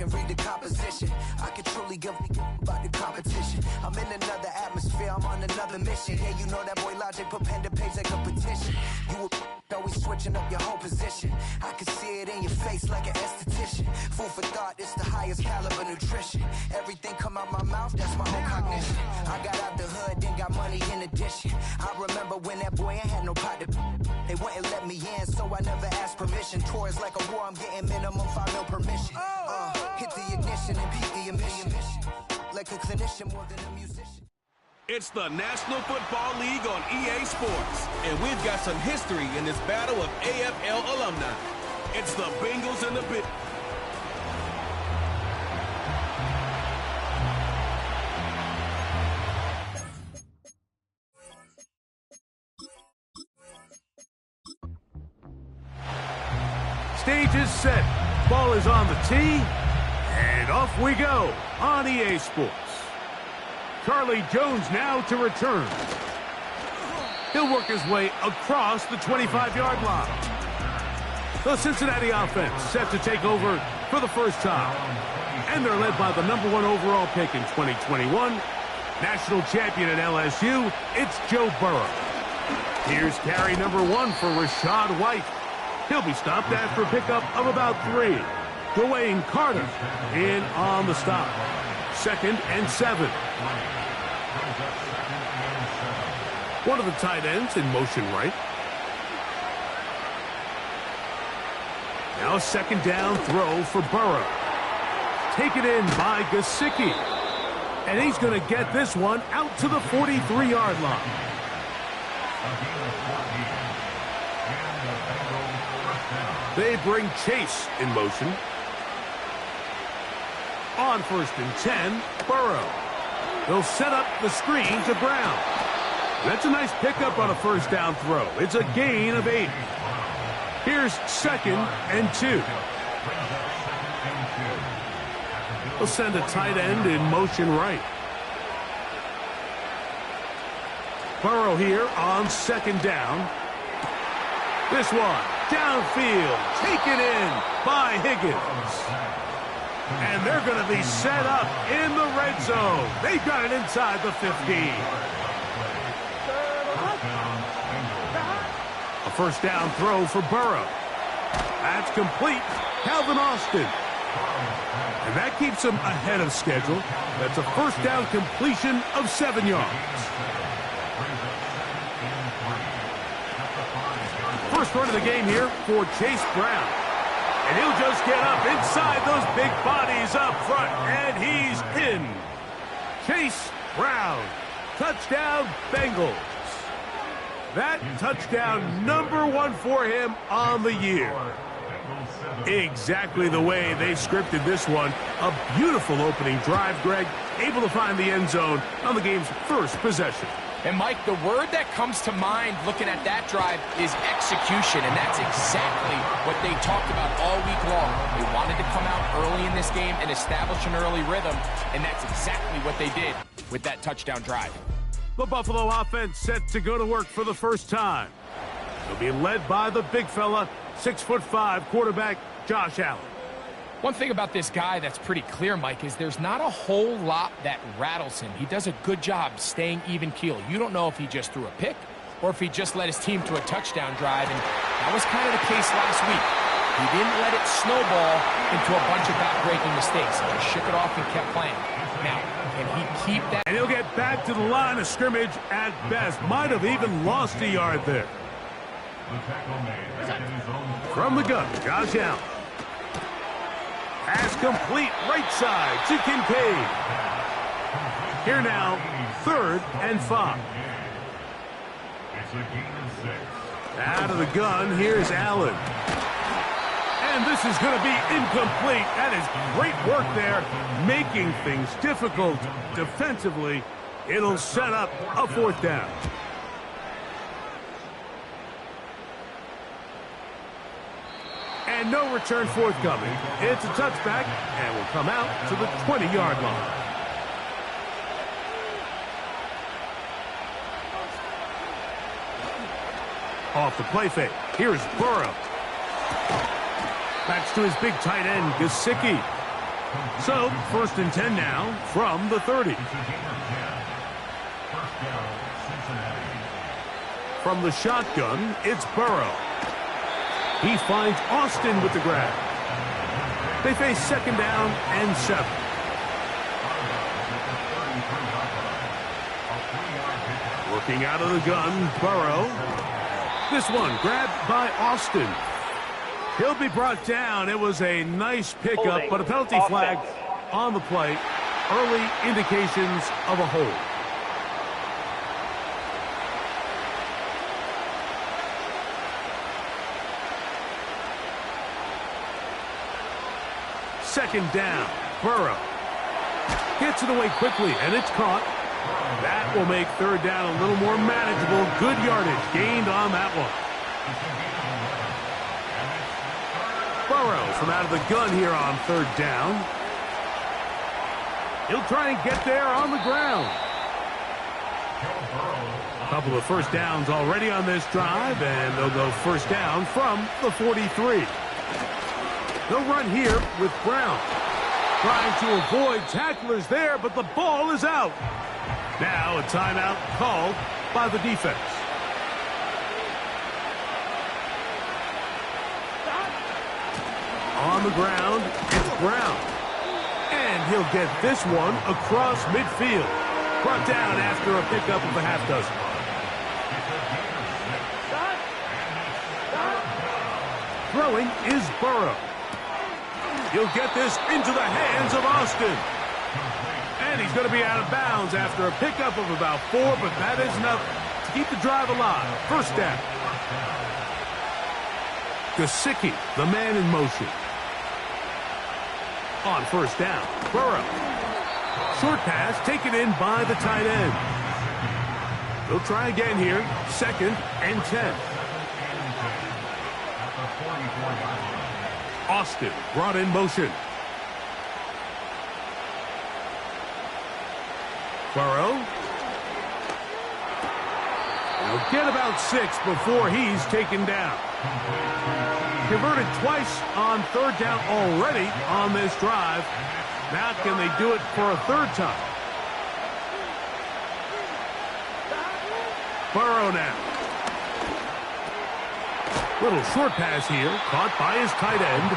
and read the composition. I can truly give about the competition. I'm in another atmosphere, I'm on another mission. Yeah, you know that boy Logic put pen to page like a petition. You were always switching up your whole position. I can see it in your face like an esthetician. Food for thought, it's the highest caliber nutrition. Everything come out my mouth, that's my own cognition. I got out the hood, then got money in addition. I remember when that boy ain't had no pot to. They wouldn't let me in, so I never asked permission. Tours like a war, I'm getting minimum 5 mil permission. Hit the ignition and beat the emission. Like a clinician more than a musician. It's the National Football League on EA Sports, and we've got some history in this battle of AFL alumni. It's the Bengals and the Bills. Stage is set. Ball is on the tee. And off we go on EA Sports. Charlie Jones now to return. He'll work his way across the 25-yard line. The Cincinnati offense set to take over for the first time. And they're led by the #1 overall pick in 2021. National champion at LSU, it's Joe Burrow. Here's carry #1 for Rachaad White. He'll be stopped after a pickup of about 3. Dwayne Carter in on the stop. 2nd and 7. One of the tight ends in motion right. Now a 2nd down throw for Burrow. Taken in by Gesicki. And he's going to get this one out to the 43-yard line. They bring Chase in motion. On 1st and 10, Burrow. They'll set up the screen to Brown. That's a nice pickup on a 1st down throw. It's a gain of 8. Here's 2nd and 2. They'll send a tight end in motion right. Burrow here on 2nd down. This one, downfield, taken in by Higgins. And they're going to be set up in the red zone. They got it inside the 15. A 1st down throw for Burrow. That's complete. Calvin Austin. And that keeps him ahead of schedule. That's a 1st down completion of 7 yards. First run of the game here for Chase Brown. And he'll just get up inside those big bodies up front. And he's in. Chase Brown. Touchdown, Bengals. That touchdown #1 for him on the year. Exactly the way they scripted this one. A beautiful opening drive, Greg. Able to find the end zone on the game's first possession. And, Mike, the word that comes to mind looking at that drive is execution, and that's exactly what they talked about all week long. They wanted to come out early in this game and establish an early rhythm, and that's exactly what they did with that touchdown drive. The Buffalo offense set to go to work for the first time. They'll be led by the big fella, 6'5" quarterback Josh Allen. One thing about this guy that's pretty clear, Mike, is there's not a whole lot that rattles him. He does a good job staying even keel. You don't know if he just threw a pick or if he just led his team to a touchdown drive, and that was kind of the case last week. He didn't let it snowball into a bunch of back-breaking mistakes. He just shook it off and kept playing. Now, can he keep that? And he'll get back to the line of scrimmage at best. Might have even lost a yard there. From the gun, Josh Allen. Pass complete, right side to Kincaid. Here now, 3rd and 5. Out of the gun, here's Allen. And this is going to be incomplete. That is great work there, making things difficult defensively. It'll set up a 4th down. And no return forthcoming. It's a touchback and will come out to the 20-yard line. Off the play fake. Here's Burrow. Backs to his big tight end, Gesicki. So, 1st and 10 now from the 30. From the shotgun, it's Burrow. He finds Austin with the grab. They face 2nd down and 7. Working out of the gun, Burrow. This one grabbed by Austin. He'll be brought down. It was a nice pickup, but a penalty flag on the play. Early indications of a hold. Second down, Burrow. Gets it away quickly, and it's caught. That will make 3rd down a little more manageable. Good yardage gained on that one. Burrow from out of the gun here on 3rd down. He'll try and get there on the ground. A couple of 1st downs already on this drive, and they'll go 1st down from the 43. They'll run here with Brown. Trying to avoid tacklers there, but the ball is out. Now a timeout called by the defense. On the ground, it's Brown. And he'll get this one across midfield. Brought down after a pickup of a half dozen. Throwing is Burrow. He'll get this into the hands of Austin. And he's going to be out of bounds after a pickup of about 4, but that is enough to keep the drive alive. 1st down. Gesicki, the man in motion. On 1st down, Burrow. Short pass taken in by the tight end. They'll try again here. 2nd and 10. Austin brought in motion. Burrow. He'll get about 6 before he's taken down. Converted twice on 3rd down already on this drive. Now can they do it for a 3rd time? Burrow now. Little short pass here, caught by his tight end.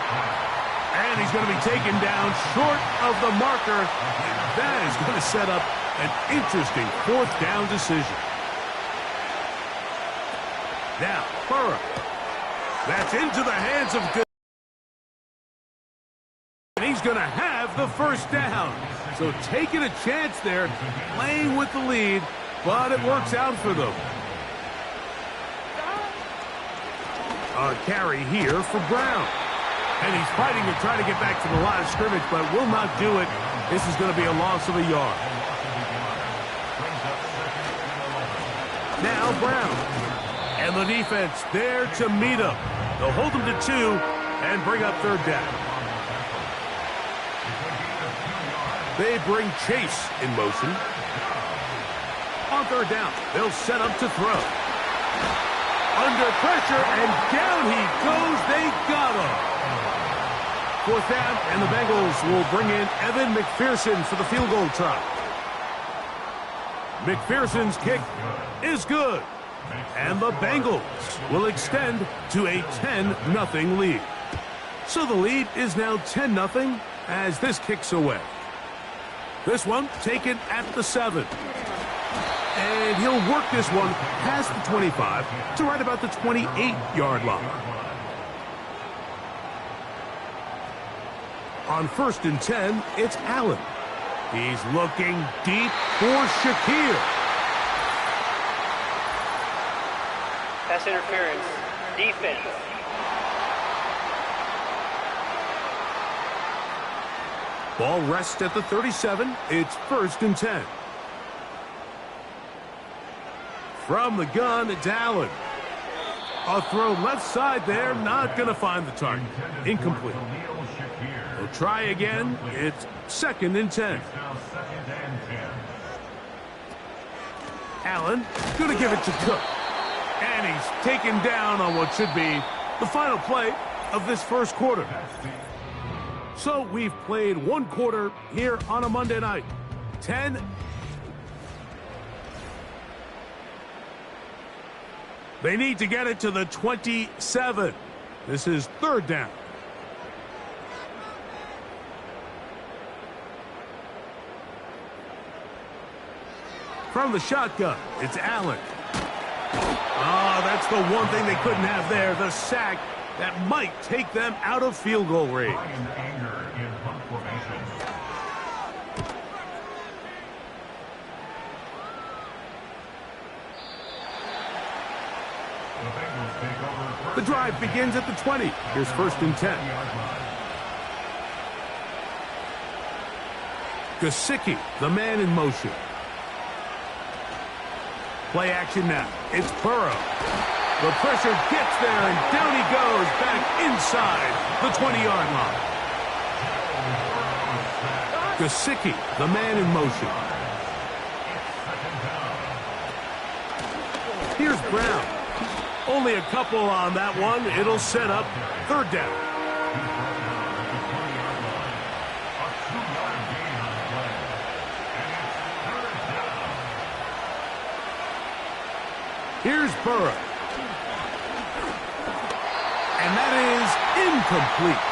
And he's going to be taken down short of the marker. And that is going to set up an interesting 4th down decision. Now, Burrow. That's into the hands of good. And he's going to have the 1st down. So taking a chance there, playing with the lead, but it works out for them. A carry here for Brown. And he's fighting to try to get back to the line of scrimmage, but will not do it. This is going to be a loss of a yard. Now Brown. And the defense there to meet him. They'll hold him to 2 and bring up 3rd down. They bring Chase in motion. On 3rd down, they'll set up to throw. Under pressure, and down he goes. They got him. 4th down, and the Bengals will bring in Evan McPherson for the field goal try. McPherson's kick is good. And the Bengals will extend to a 10-0 lead. So the lead is now 10-0 as this kicks away. This one taken at the 7. And he'll work this one past the 25 to right about the 28-yard line. On 1st and 10, it's Allen. He's looking deep for Shakir. Pass interference. Defense. Ball rests at the 37. It's 1st and 10. From the gun, it's Allen. A throw left side there, not going to find the target. Incomplete. They'll try again. It's 2nd and 10. Allen going to give it to Cook. And he's taken down on what should be the final play of this 1st quarter. So we've played one quarter here on a Monday night. 10. They need to get it to the 27. This is third down. From the shotgun, it's Allen. Oh, that's the one thing they couldn't have there, the sack that might take them out of field goal range. The drive begins at the 20. Here's first and 10. Gesicki, the man in motion. Play action now. It's Burrow. The pressure gets there, and down he goes back inside the 20-yard line. Gesicki, the man in motion. Here's Brown. Only a couple on that one. It'll set up third down. Here's Burrow. And that is incomplete.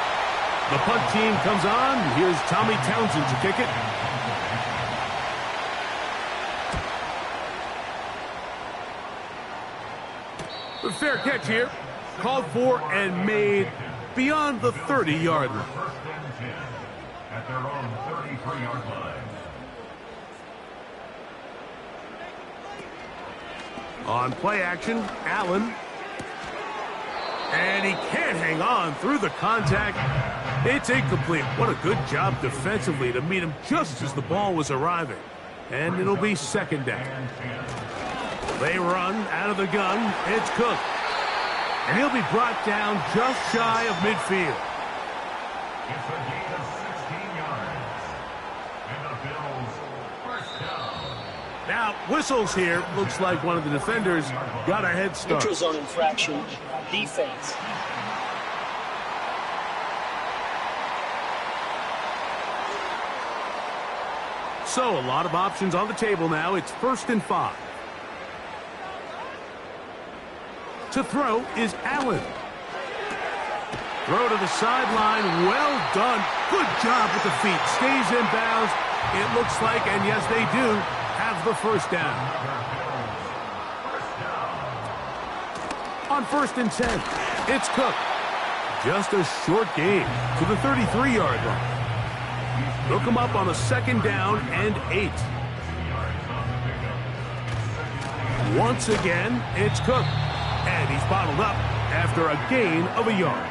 The punt team comes on. Here's Tommy Townsend to kick it. The fair catch here. Called for and made beyond the 30-yard line. At their own 33-yard line. On play action, Allen. And he can't hang on through the contact. It's incomplete. What a good job defensively to meet him just as the ball was arriving. And it'll be second down. They run out of the gun. It's Cook. And he'll be brought down just shy of midfield. It's a gain of 16 yards. And the Bills first down. Now, whistles here. Looks like one of the defenders got a head start. Neutral zone infraction. Defense. So, a lot of options on the table now. It's 1st and 5. To throw is Allen. Throw to the sideline. Well done. Good job with the feet. Stays in bounds. It looks like, and yes, they do, have the first down. On 1st and 10, it's Cook. Just a short gain to the 33-yard line. They'll come up on a 2nd down and 8. Once again, it's Cook. And he's bottled up after a gain of a yard.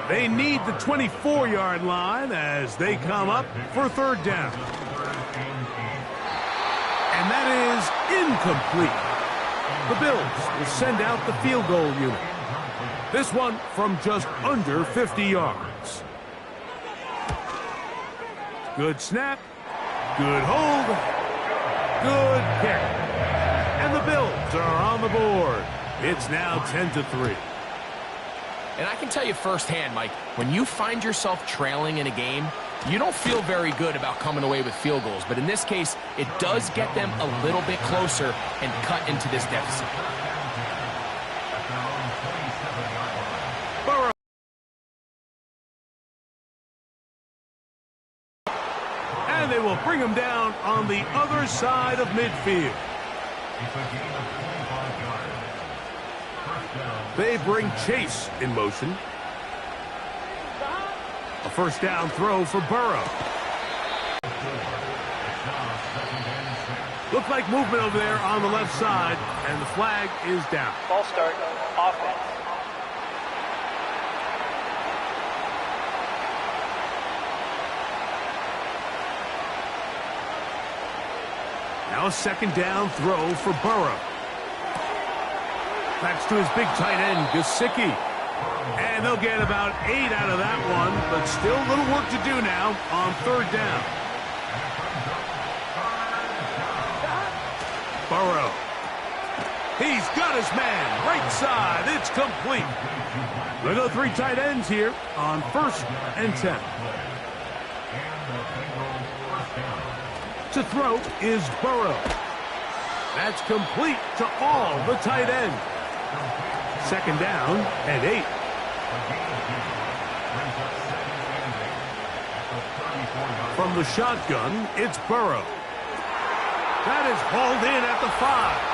They need the 24-yard line as they come up for 3rd down. And that is incomplete. The Bills will send out the field goal unit. This one from just under 50 yards. Good snap. Good hold. Good kick. And the Bills are on the board. It's now 10-3. And I can tell you firsthand, Mike, when you find yourself trailing in a game, you don't feel very good about coming away with field goals. But in this case, it does get them a little bit closer and cut into this deficit. Burrow. And they will bring him down on the other side of midfield. They bring Chase in motion. A 1st down throw for Burrow. Looked like movement over there on the left side, and the flag is down. Ball start, offense. Now a 2nd down throw for Burrow. That's to his big tight end, Gesicki. And they'll get about 8 out of that one, but still a little work to do now on 3rd down. Burrow. He's got his man. Right side. It's complete. They go 3 tight ends here on 1st and 10. To throw is Burrow. That's complete to all the tight ends. 2nd down and 8. From the shotgun, it's Burrow. That is hauled in at the 5.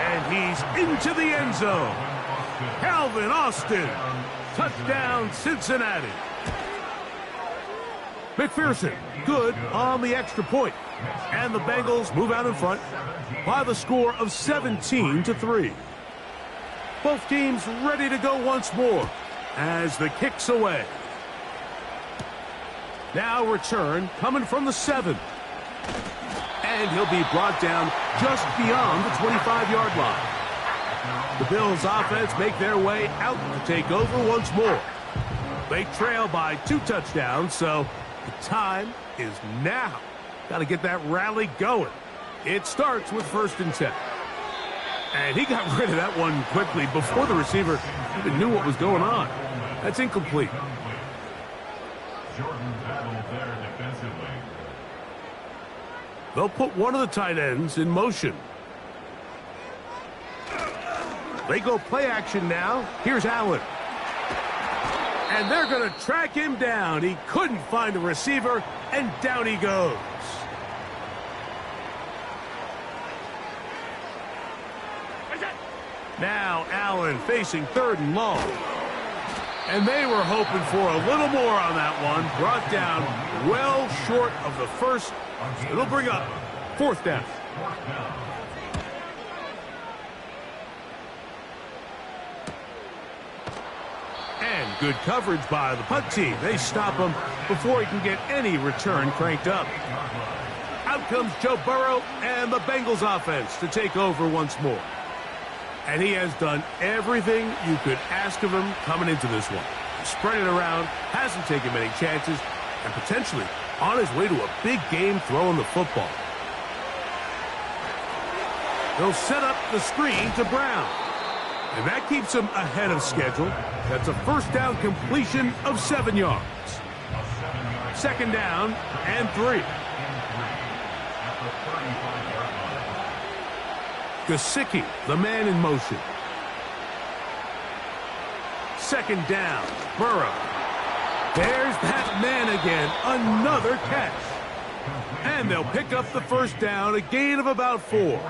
And he's into the end zone. Calvin Austin. Touchdown, Cincinnati. McPherson, good on the extra point. And the Bengals move out in front by the score of 17-3. Both teams ready to go once more as the kick's away. Now return coming from the 7. And he'll be brought down just beyond the 25-yard line. The Bills offense make their way out to take over once more. They trail by 2 touchdowns, so the time is now. Got to get that rally going. It starts with 1st and 10. And he got rid of that one quickly before the receiver even knew what was going on. That's incomplete. Jordan battled there defensively. They'll put one of the tight ends in motion. They go play action now. Here's Allen. And they're going to track him down. He couldn't find a receiver, and down he goes. Now Allen facing 3rd and long. And they were hoping for a little more on that one. Brought down well short of the 1st. It'll bring up 4th down. And good coverage by the punt team. They stop him before he can get any return cranked up. Out comes Joe Burrow and the Bengals offense to take over once more. And he has done everything you could ask of him coming into this one. Spread it around, hasn't taken many chances, and potentially on his way to a big game throwing the football. He'll set up the screen to Brown. And that keeps him ahead of schedule. That's a 1st down completion of 7 yards. 2nd down and 3. Gesicki, the man in motion. 2nd down, Burrow. There's that man again, another catch. And they'll pick up the 1st down, a gain of about 4.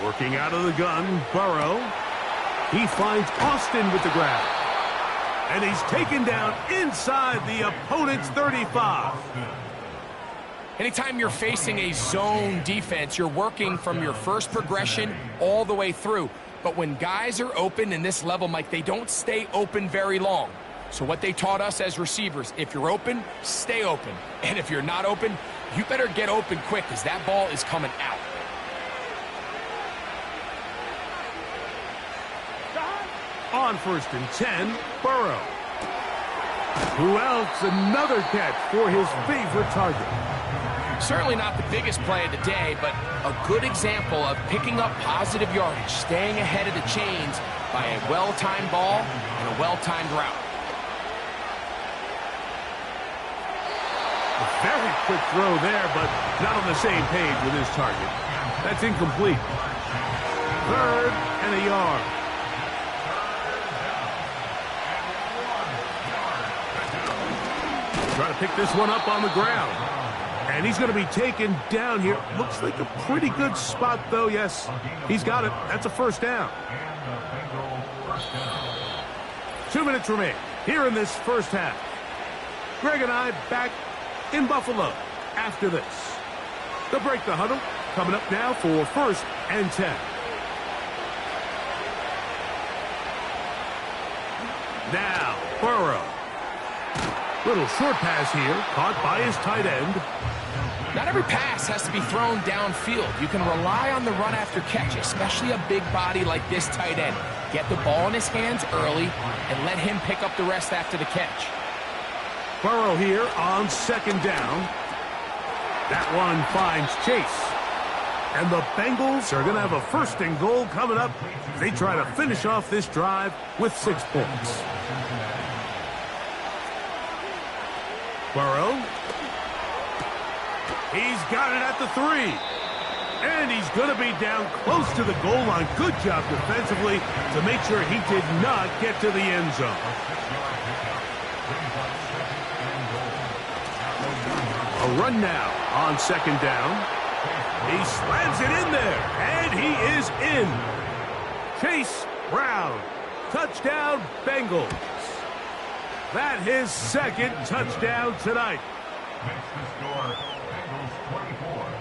Working out of the gun, Burrow. He finds Austin with the grab. And he's taken down inside the opponent's 35. Anytime you're facing a zone defense, you're working from your first progression all the way through. But when guys are open in this level, Mike, they don't stay open very long. So what they taught us as receivers, if you're open, stay open. And if you're not open, you better get open quick because that ball is coming out. On 1st and 10, Burrow. Who else? Another catch for his favorite target. Certainly not the biggest play of the day, but a good example of picking up positive yardage, staying ahead of the chains by a well-timed ball and a well-timed route. A very quick throw there, but not on the same page with his target. That's incomplete. 3rd and a yard. Trying to pick this one up on the ground. And he's going to be taken down here. Looks like a pretty good spot, though. Yes, he's got it. That's a 1st down. 2 minutes remain here in this 1st half. Greg and I back in Buffalo after this. They'll break the huddle. Coming up now for 1st and 10. Now, Burrow. Little short pass here, caught by his tight end. Not every pass has to be thrown downfield. You can rely on the run after catch, especially a big body like this tight end. Get the ball in his hands early and let him pick up the rest after the catch. Burrow here on 2nd down. That one finds Chase. And the Bengals are going to have a 1st and goal coming up. They try to finish off this drive with 6 points. Burrow. He's got it at the 3. And he's going to be down close to the goal line. Good job defensively to make sure he did not get to the end zone. A run now on 2nd down. He slams it in there, and he is in. Chase Brown, touchdown Bengals. That his 2nd touchdown tonight.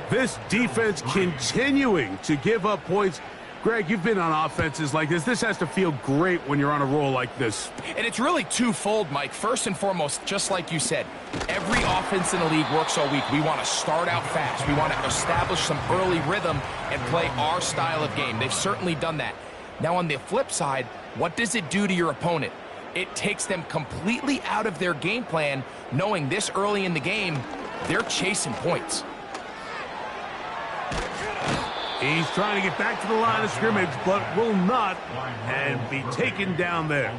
This defense continuing to give up points. Greg, you've been on offenses like this. This has to feel great when you're on a roll like this. And it's really twofold, Mike. First and foremost, just like you said, every offense in the league works all week. We want to start out fast. We want to establish some early rhythm and play our style of game. They've certainly done that. Now, on the flip side, what does it do to your opponent? It takes them completely out of their game plan, knowing this early in the game, they're chasing points. He's trying to get back to the line of scrimmage, but will not, and be taken down there.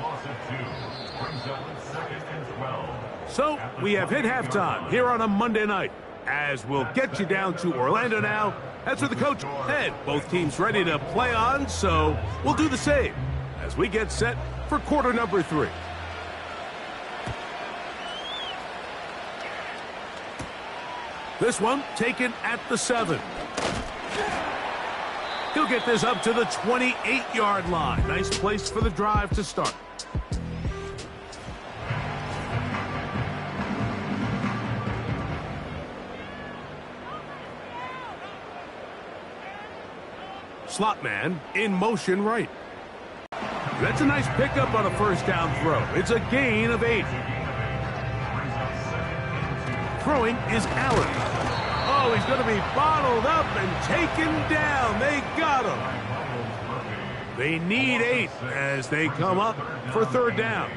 So, we have hit halftime here on a Monday night, as we'll get you down to Orlando now. That's where the coach head. Both teams ready to play on, so we'll do the same as we get set for quarter number 3. This one taken at the 7. He'll get this up to the 28-yard line. Nice place for the drive to start. Slot man in motion right. That's a nice pickup on a 1st down throw. It's a gain of 8. Throwing is Allen. Oh, he's going to be bottled up and taken down. They got him. They need 8 as they come up for 3rd down.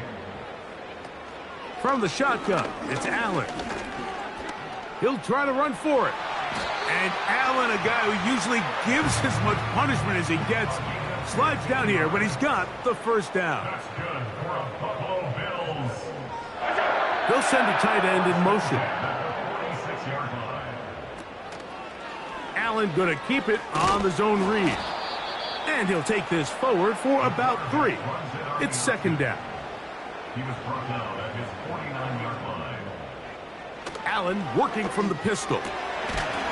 From the shotgun, it's Allen. He'll try to run for it. And Allen, a guy who usually gives as much punishment as he gets, slides down here, but he's got the 1st down. That's good for a Buffalo Bills. They'll send a tight end in motion. 46-yard line. Allen going to keep it on the zone read. And he'll take this forward for about 3. It's 2nd down. He was brought down at his 49-yard line. Allen working from the pistol.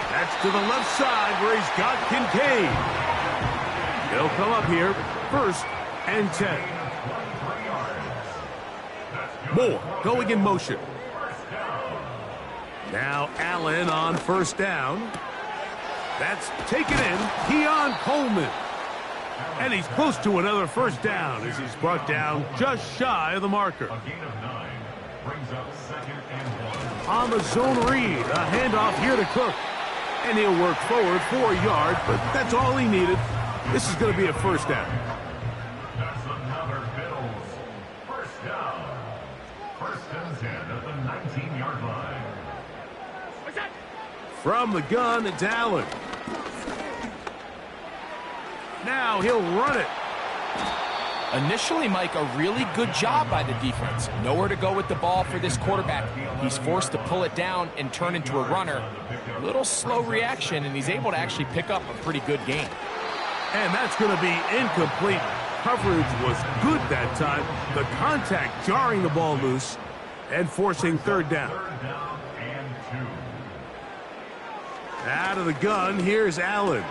That's to the left side where he's got Kincaid. They'll come up here, 1st and 10. Moore going in motion. Now Allen on 1st down. That's taken in. Keon Coleman. And he's close to another 1st down as he's brought down just shy of the marker. A gain of 9 brings up 2nd and 1. On the zone read, a handoff here to Cook. And he'll work forward 4 yards, but that's all he needed. This is going to be a 1st down. That's another Bills 1st down. 1st and 10 at the 19-yard line. From the gun, it's Allen. Now he'll run it. Initially, Mike, a really good job by the defense. Nowhere to go with the ball for this quarterback. He's forced to pull it down and turn into a runner. A little slow reaction, and he's able to actually pick up a pretty good gain. And that's going to be incomplete. Coverage was good that time. The contact jarring the ball loose and forcing 3rd down. 3rd down and 2. Out of the gun, here's Allen.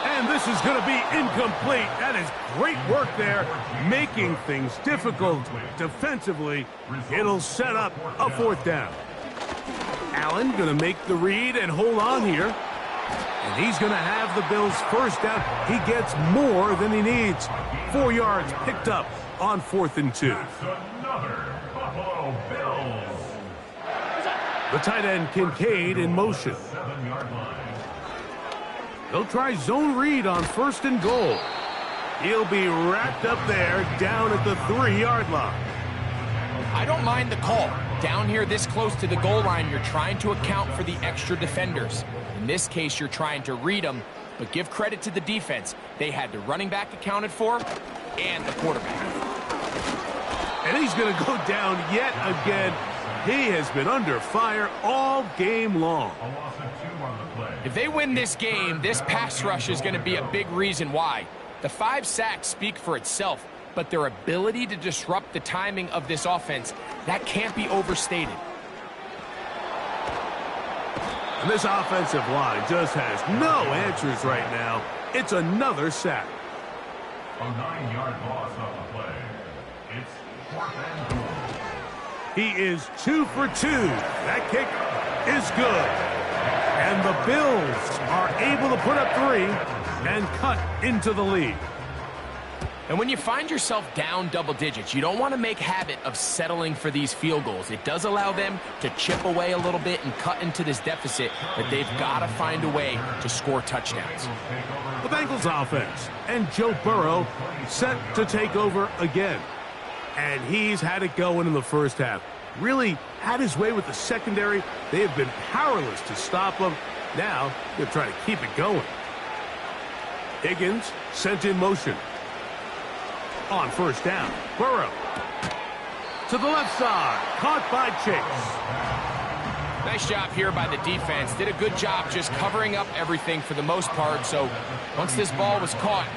And this is going to be incomplete. That is great work there, making things difficult defensively. It'll set up a 4th down. Allen going to make the read and hold on here. And he's going to have the Bills' 1st down. He gets more than he needs. 4 yards picked up on 4th and 2. That's another Buffalo Bills. The tight end Kincaid in motion. 7-yard line. They'll try zone read on 1st and goal. He'll be wrapped up there down at the 3-yard line. I don't mind the call. Down here this close to the goal line, you're trying to account for the extra defenders. In this case, you're trying to read them, but give credit to the defense. They had the running back accounted for and the quarterback. And he's going to go down yet again. He has been under fire all game long. A loss of 2 on the play. If they win this game, this pass rush is going to be a big reason why. The 5 sacks speak for itself, but their ability to disrupt the timing of this offense, that can't be overstated. And this offensive line just has no answers right now. It's another sack. A 9-yard loss on the play. It's 4th and goal. He is 2 for 2. That kick is good. And the Bills are able to put up 3 and cut into the lead. And when you find yourself down double digits, you don't want to make habit of settling for these field goals. It does allow them to chip away a little bit and cut into this deficit, but they've got to find a way to score touchdowns. The Bengals offense and Joe Burrow set to take over again. And he's had it going in the first half. Really had his way with the secondary. They have been powerless to stop him. Now they're trying to keep it going. Higgins sent in motion. On first down, Burrow. To the left side, caught by Chase. Nice job here by the defense. Did a good job just covering up everything for the most part. So once this ball was caught,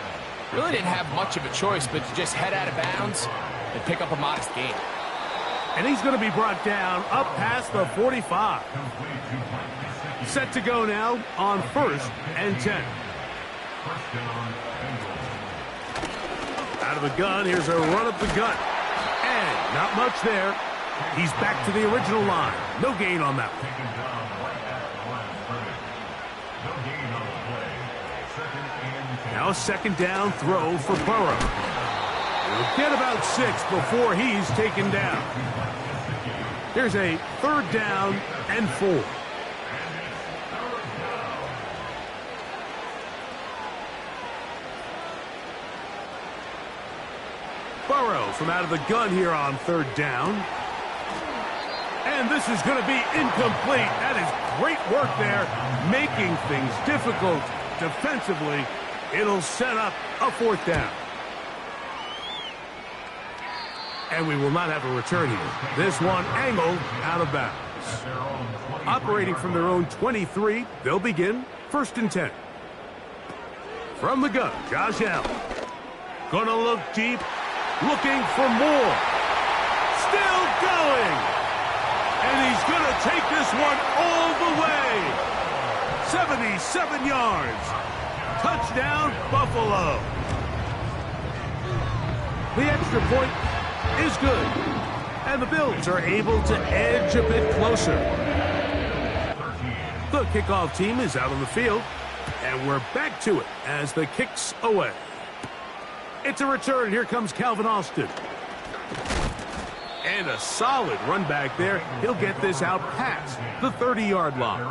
really didn't have much of a choice but to just head out of bounds and pick up a modest gain. And he's going to be brought down up past the 45. Set to go now on 1st and 10. Out of the gun, here's a run up the gut. And not much there. He's back to the original line. No gain on that one. Now a 2nd down throw for Burrow. He'll get about 6 before he's taken down. Here's a 3rd down and 4. Burrow from out of the gun here on 3rd down. And this is going to be incomplete. That is great work there, making things difficult defensively. It'll set up a 4th down. And we will not have a return here. This one angled out of bounds. Operating from their own 23, they'll begin 1st and 10. From the gun, Josh Allen. Gonna look deep, looking for more. Still going. And he's gonna take this one all the way. 77 yards. Touchdown, Buffalo. The extra point is good. And the Bills are able to edge a bit closer. The kickoff team is out on the field. And we're back to it as the kick's away. It's a return. Here comes Calvin Austin. And a solid run back there. He'll get this out past the 30-yard line.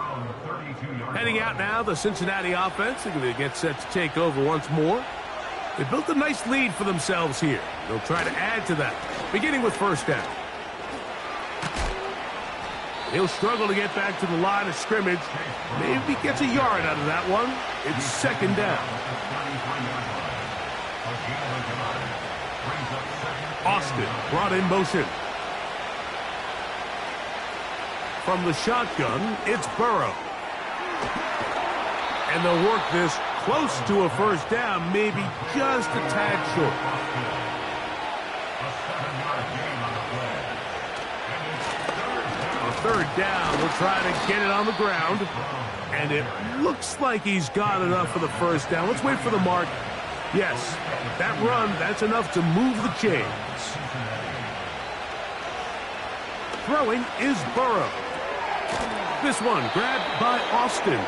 Heading out now, the Cincinnati offense. They're going to get set to take over once more. They built a nice lead for themselves here. They'll try to add to that, beginning with 1st down. He'll struggle to get back to the line of scrimmage. Maybe gets a yard out of that one. It's 2nd down. Austin brought in motion. From the shotgun, it's Burrow. And they'll work this close to a 1st down, maybe just a tad short. A 3rd down, they'll try to get it on the ground. And it looks like he's got enough for the 1st down. Let's wait for the mark. Yes, that run, that's enough to move the chains. Throwing is Burrow. This one grabbed by Austin.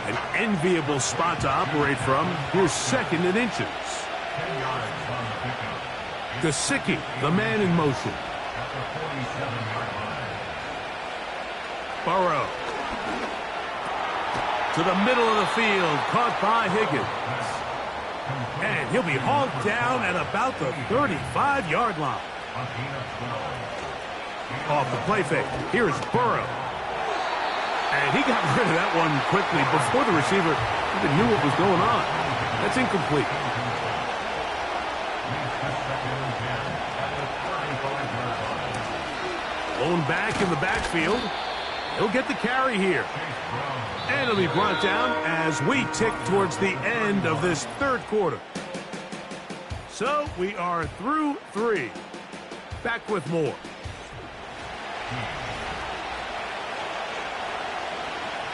An enviable spot to operate from. Here's 2nd and inches. Gesicki, the man in motion. Burrow. To the middle of the field, caught by Higgins. And he'll be hauled down at about the 35-yard line. A gain of 12. Off the play fake. Here's Burrow. And he got rid of that one quickly before the receiver even knew what was going on. That's incomplete. Blown back in the backfield. He'll get the carry here. And it'll be brought down as we tick towards the end of this third quarter. So we are through 3. Back with more.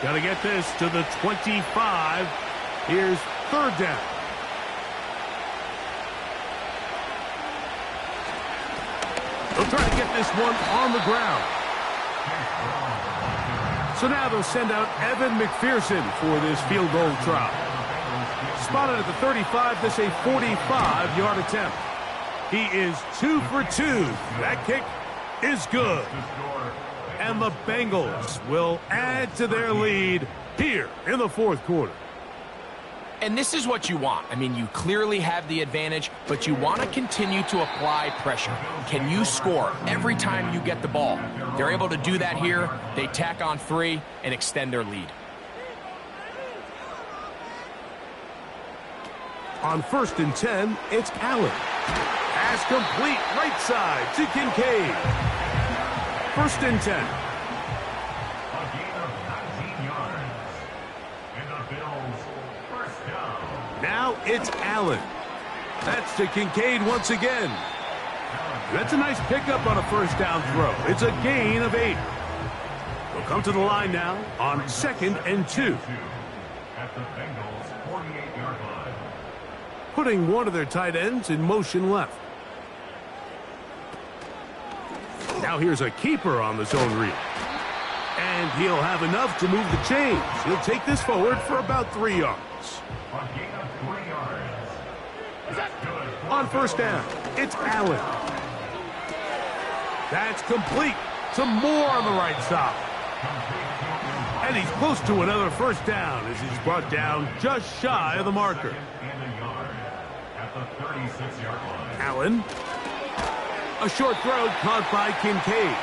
Got to get this to the 25. Here's third down. They'll try to get this one on the ground. So now they'll send out Evan McPherson for this field goal try. Spotted at the 35, this a 45-yard attempt. He is 2 for 2. That kick is good. And the Bengals will add to their lead here in the fourth quarter. And this is what you want. I mean, you clearly have the advantage, but you want to continue to apply pressure. Can you score every time you get the ball? They're able to do that here. They tack on 3 and extend their lead. On 1st and 10, it's Allen. Pass complete right side to Kincaid. 1st and 10. A gain of 19 yards. And the Bills first down. Now it's Allen. That's to Kincaid once again. That's a nice pickup on a first down throw. It's a gain of 8. They'll come to the line now on 2nd and 2. At the Bengals' 48-yard line. Putting one of their tight ends in motion left. Now here's a keeper on the zone read. And he'll have enough to move the chains. He'll take this forward for about 3 yards. A gain of 3 yards. That's good. On first down, it's Allen. That's complete to Moore on the right side. And he's close to another first down as he's brought down just shy of the marker. And a yard at the 36-yard line. Allen. A short throw caught by Kincaid.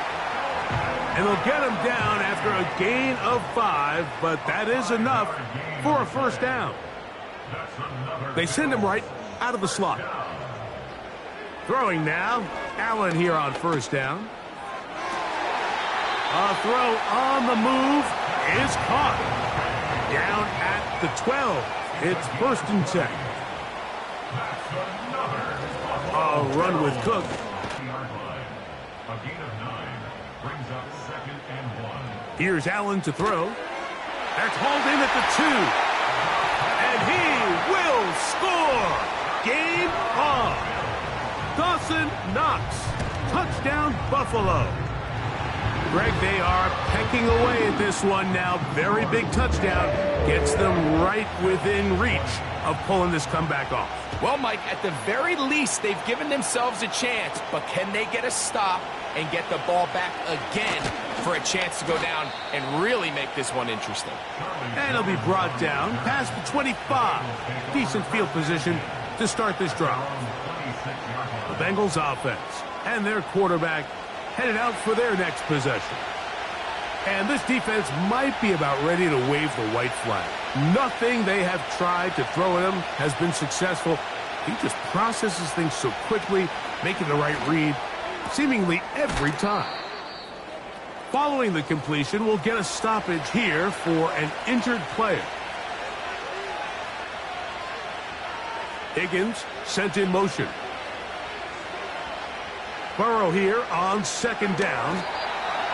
And they'll get him down after a gain of 5, but that is enough for a first down. They send him right out of the slot. Throwing now, Allen here on first down. A throw on the move is caught. Down at the 12. It's 1st and 10. A run with Cook. A gain of 9 brings up 2nd and 1. Here's Allen to throw. That's hauled in at the 2. And he will score. Game on. Dawson Knox. Touchdown Buffalo. Greg, they are pecking away at this one now. Very big touchdown. Gets them right within reach of pulling this comeback off. Well, Mike, at the very least, they've given themselves a chance, but can they get a stop and get the ball back again for a chance to go down and really make this one interesting? And he'll be brought down past the 25. Decent field position to start this drive. The Bengals offense and their quarterback headed out for their next possession. And this defense might be about ready to wave the white flag. Nothing they have tried to throw at him has been successful. He just processes things so quickly, making the right read seemingly every time. Following the completion, we'll get a stoppage here for an injured player. Higgins sent in motion. Burrow here on 2nd down.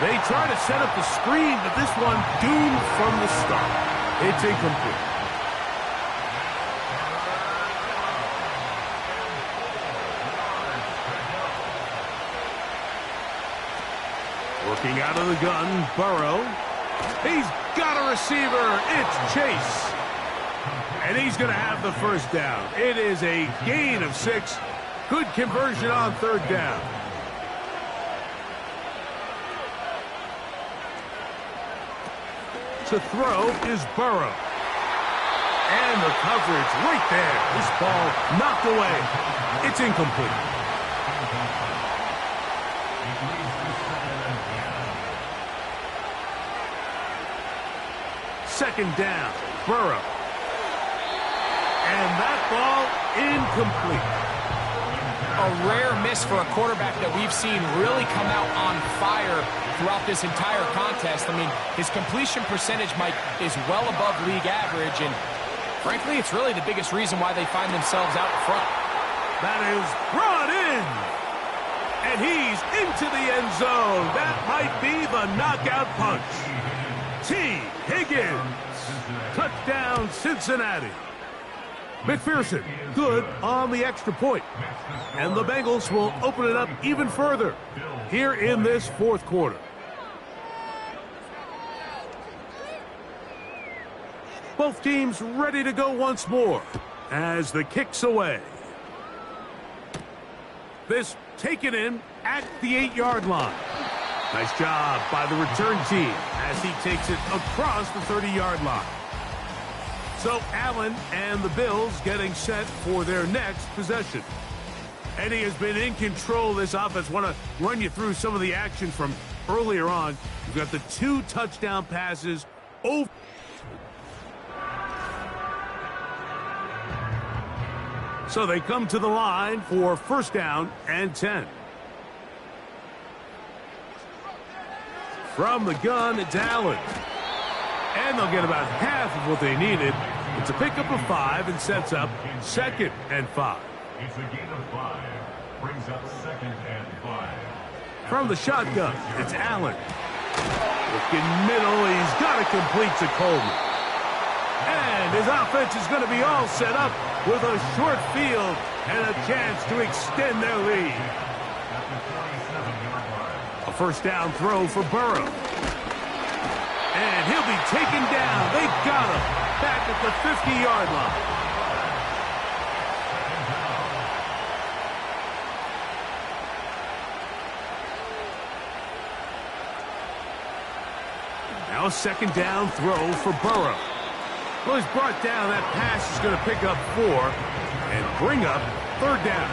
They try to set up the screen, but this one doomed from the start. It's incomplete. Working out of the gun, Burrow. He's got a receiver. It's Chase. And he's going to have the first down. It is a gain of 6. Good conversion on 3rd down. To throw is Burrow. And the coverage right there. This ball knocked away. It's incomplete. Second down, Burrow. And that ball incomplete. A rare miss for a quarterback that we've seen really come out on fire throughout this entire contest. I mean, his completion percentage, Mike, is well above league average, and frankly, it's really the biggest reason why they find themselves out in front. That is brought in. And he's into the end zone. That might be the knockout punch. T. Higgins. Touchdown, Cincinnati. McPherson, good on the extra point. And the Bengals will open it up even further here in this fourth quarter. Both teams ready to go once more as the kick's away. This taken in at the 8-yard line. Nice job by the return team as he takes it across the 30-yard line. So Allen and the Bills getting set for their next possession. Eddie has been in control of this offense. Want to run you through some of the action from earlier on. We've got the 2 touchdown passes over. So they come to the line for first down and 10. From the gun, it's Allen. And they'll get about half of what they needed. It's a pickup of 5 and sets up second and 5. It's a gain of 5. Brings up second and 5. From the shotgun, it's Allen. Looking middle, he's got it complete to Coleman. And his offense is going to be all set up with a short field and a chance to extend their lead. A first down throw for Burrow. And he'll be taken down. They got him back at the 50-yard line. Now a second down throw for Burrow. Well, he's brought down. That pass is going to pick up 4 and bring up third down.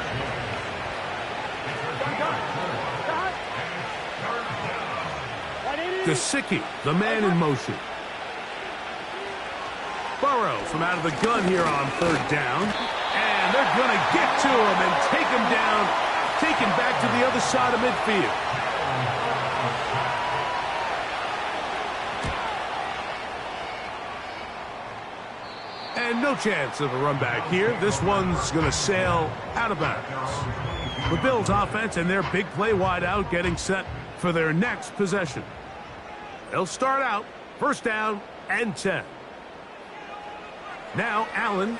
Gesicki, the man in motion. Burrow from out of the gun here on third down. And they're going to get to him and take him down, take him back to the other side of midfield. And no chance of a run back here. This one's going to sail out of bounds. The Bills offense and their big play wideout getting set for their next possession. They'll start out first down and 10. Now Allen.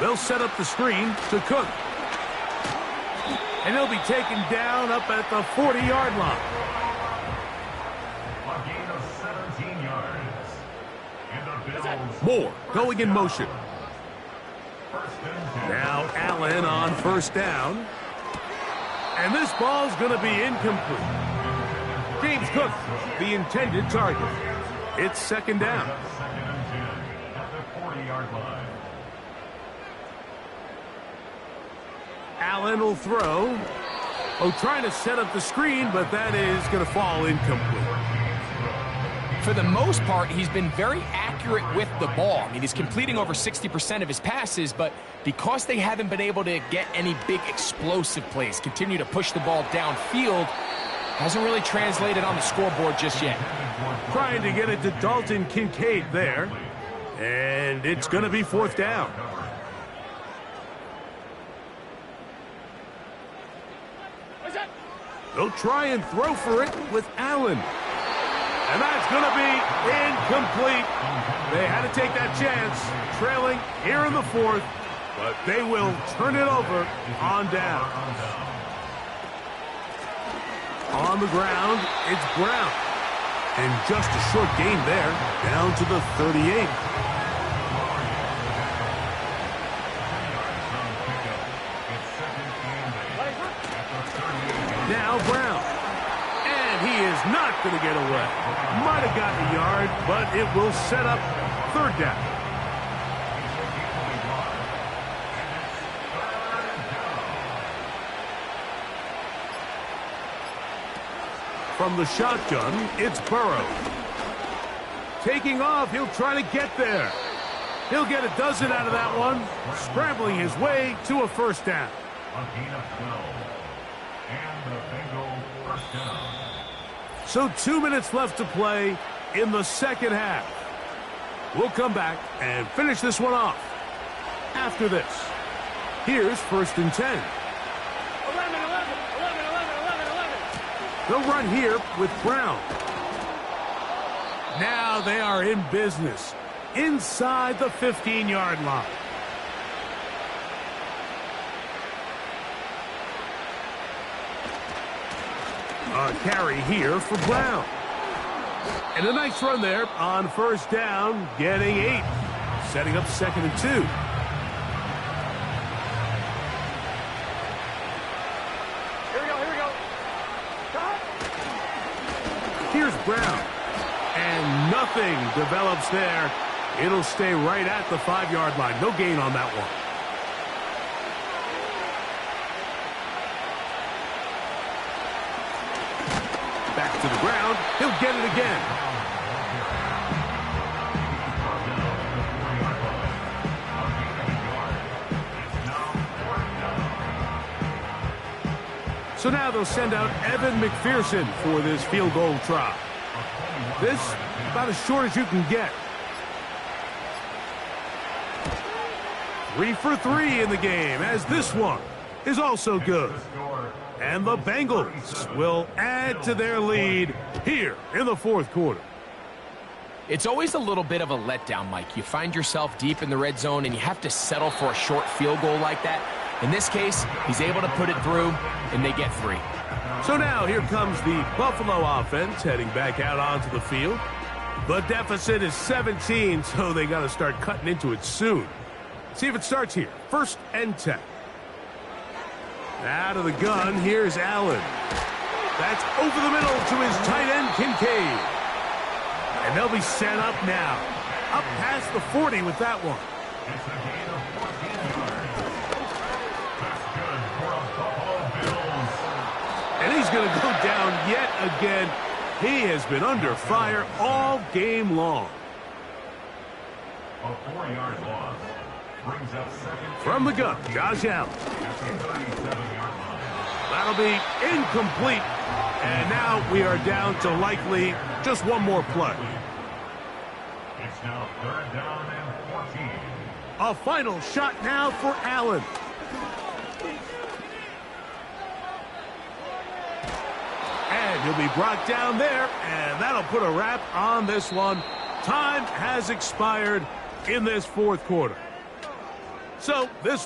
They'll set up the screen to Cook. And he'll be taken down up at the 40-yard line. A gain of 17 yards. And the Bills. Moore going in motion. Now Allen on first down. And this ball's going to be incomplete. James Cook, the intended target. It's second down. Second and 10 at the 40-yard line. Allen will throw. Oh, trying to set up the screen, but that is going to fall incomplete. For the most part, he's been very accurate with the ball. I mean, he's completing over 60% of his passes, but because they haven't been able to get any big explosive plays, continue to push the ball downfield, hasn't really translated on the scoreboard just yet. Trying to get it to Dalton Kincaid there. And it's going to be fourth down. They'll try and throw for it with Allen. And that's going to be incomplete. They had to take that chance, trailing here in the fourth, but they will turn it over on down. On the ground, it's Brown. And just a short gain there, down to the 38. Now Brown. And he is not going to get away. Might have gotten a yard, but it will set up third down. From the shotgun, it's Burrow. Taking off, he'll try to get there. He'll get a dozen out of that one, scrambling his way to a first down. A gain of 12. And the Bengals first down. So 2 minutes left to play in the second half. We'll come back and finish this one off after this. Here's 1st and 10. 11. They'll run here with Brown. Now they are in business inside the 15-yard line. A carry here for Brown. And a nice run there on first down, getting 8. Setting up 2nd and 2. Here we go. Cut. Here's Brown. And nothing develops there. It'll stay right at the 5-yard line. No gain on that one. Back to the ground. He'll get it again. So now they'll send out Evan McPherson for this field goal try. This about as short as you can get. 3 for 3 in the game, as this one is also good. And the Bengals will add to their lead here in the 4th quarter. It's always a little bit of a letdown, Mike. You find yourself deep in the red zone and you have to settle for a short field goal like that. In this case, he's able to put it through, and they get 3. So now here comes the Buffalo offense heading back out onto the field. The deficit is 17, so they got to start cutting into it soon. See if it starts here. 1st and 10. Out of the gun, here's Allen. That's over the middle to his tight end, Kincaid. And they'll be set up now. Up past the 40 with that one. It's a gain of 14 yards. That's good for a Buffalo Bills. And he's going to go down yet again. He has been under fire all game long. A 4-yard loss brings up 2nd. From the gun, Josh Allen. At the 37-yard line. That'll be incomplete. And now we are down to likely just one more play. It's now 3rd down and 14. A final shot now for Allen. And he'll be brought down there, and that'll put a wrap on this one. Time has expired in this 4th quarter. So this